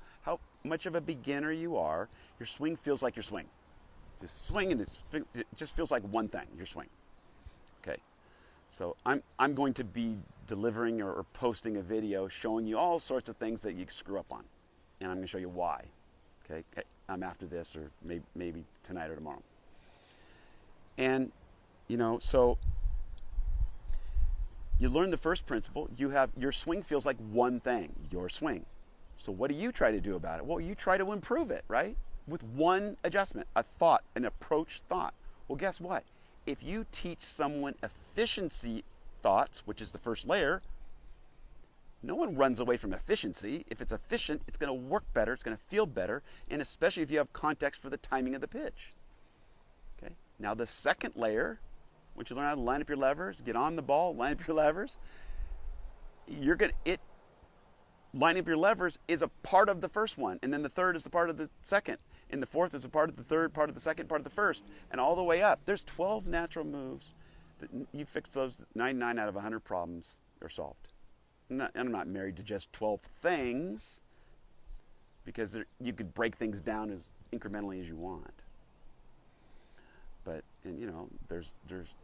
much of a beginner you are, your swing feels like your swing. Just swing, and it just feels like one thing, your swing. Okay. So I'm going to be delivering or posting a video showing you all sorts of things that you screw up on. And I'm going to show you why. Okay. I'm after this, or maybe tonight or tomorrow. And, so you learn the first principle. Your swing feels like one thing, your swing. So what do you try to do about it? Well, you try to improve it, right? With one adjustment, a thought, an approach thought. Well, guess what? If you teach someone efficiency thoughts, which is the first layer, no one runs away from efficiency. If it's efficient, it's going to work better, it's going to feel better, and especially if you have context for the timing of the pitch. Okay. Now the second layer, once you learn how to line up your levers, get on the ball, line up your levers, lining up your levers is a part of the first one, and then the third is a part of the second, and the fourth is a part of the third, part of the second, part of the first, and all the way up. There's 12 natural moves that you fix those, 99 out of 100 problems are solved. I'm not married to just 12 things, because you could break things down as incrementally as you want. But there's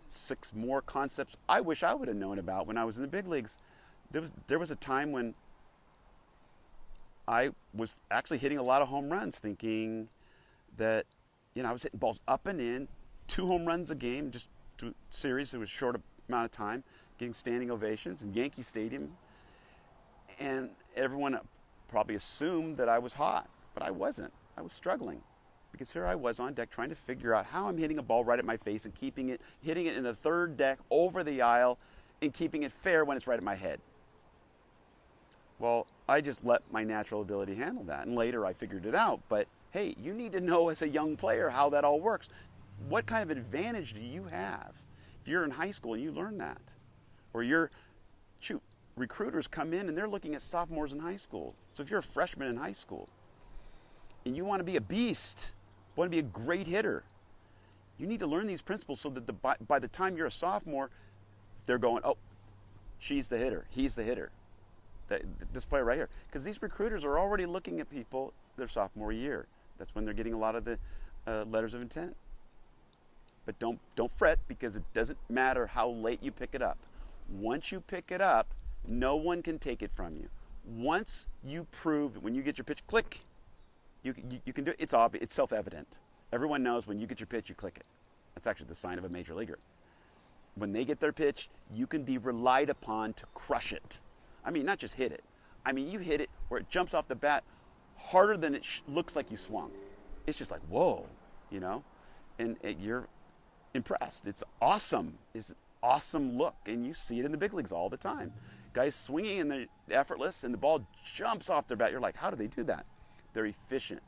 6 more concepts I wish I would have known about when I was in the big leagues. There was a time when I was actually hitting a lot of home runs, thinking that I was hitting balls up and in, 2 home runs a game, just through series. It was a short amount of time, getting standing ovations in Yankee Stadium, and everyone probably assumed that I was hot, but I wasn't. I was struggling. Because here I was on deck trying to figure out how I'm hitting a ball right at my face and hitting it in the third deck over the aisle and keeping it fair when it's right at my head. Well, I just let my natural ability handle that. And later I figured it out. But hey, you need to know as a young player how that all works. What kind of advantage do you have if you're in high school and you learn that? Or recruiters come in and they're looking at sophomores in high school. So if you're a freshman in high school and you want to be a beast, want to be a great hitter, you need to learn these principles so that by the time you're a sophomore, they're going, oh, she's the hitter, he's the hitter. This player right here. Because these recruiters are already looking at people their sophomore year. That's when they're getting a lot of the letters of intent. But don't fret, because it doesn't matter how late you pick it up. Once you pick it up, no one can take it from you. Once you prove, when you get your pitch, click. You can do it. It's obvious. It's self-evident. Everyone knows when you get your pitch, you click it. That's actually the sign of a major leaguer. When they get their pitch, you can be relied upon to crush it. I mean, not just hit it. I mean, you hit it where it jumps off the bat harder than it looks like you swung. it's just like, whoa, you know, and you're impressed. It's awesome. It's an awesome look, and you see it in the big leagues all the time. Guys swinging and they're effortless, and the ball jumps off their bat. You're like, how do they do that? They're efficient.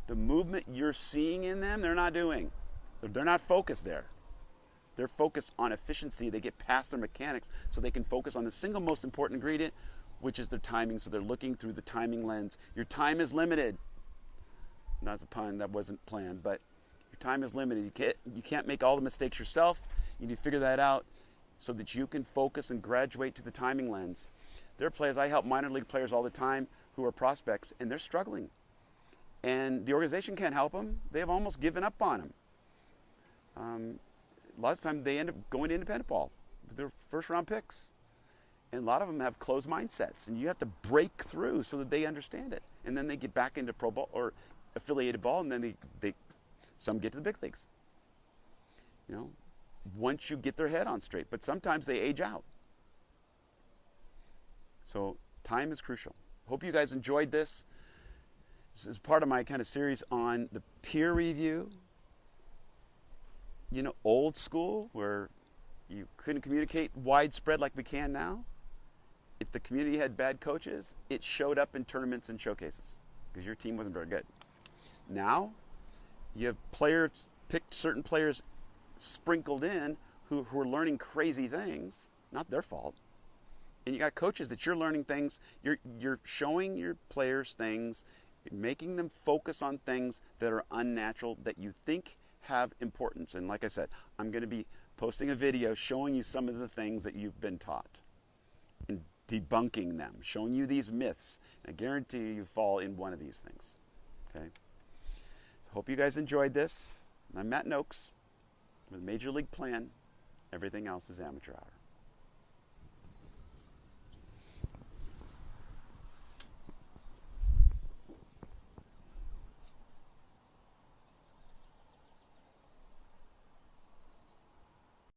The movement you're seeing in them, they're not doing. They're not focused there. They're focused on efficiency. They get past their mechanics so they can focus on the single most important ingredient, which is their timing. So they're looking through the timing lens. Your time is limited. That's a pun, that wasn't planned, but your time is limited. You can't make all the mistakes yourself. You need to figure that out so that you can focus and graduate to the timing lens. There are players, I help minor league players all the time who are prospects, and they're struggling. And the organization can't help them. They have almost given up on them. A lot of times they end up going to independent ball with their first round picks. And a lot of them have closed mindsets, and you have to break through so that they understand it. And then they get back into pro ball or affiliated ball, and then some get to the big leagues. You know, once you get their head on straight, but sometimes they age out. So time is crucial. Hope you guys enjoyed this. This is part of my kind of series on the peer review. You know, old school, where you couldn't communicate widespread like we can now. If the community had bad coaches, it showed up in tournaments and showcases because your team wasn't very good. Now, you have players, picked certain players sprinkled in who are learning crazy things, not their fault. And you got coaches that you're learning things, you're showing your players things, making them focus on things that are unnatural that you think have importance. And like I said, I'm going to be posting a video showing you some of the things that you've been taught and debunking them, showing you these myths. And I guarantee you fall in one of these things. Okay? So hope you guys enjoyed this. I'm Matt Nokes with Major League Plan. Everything else is amateur hour.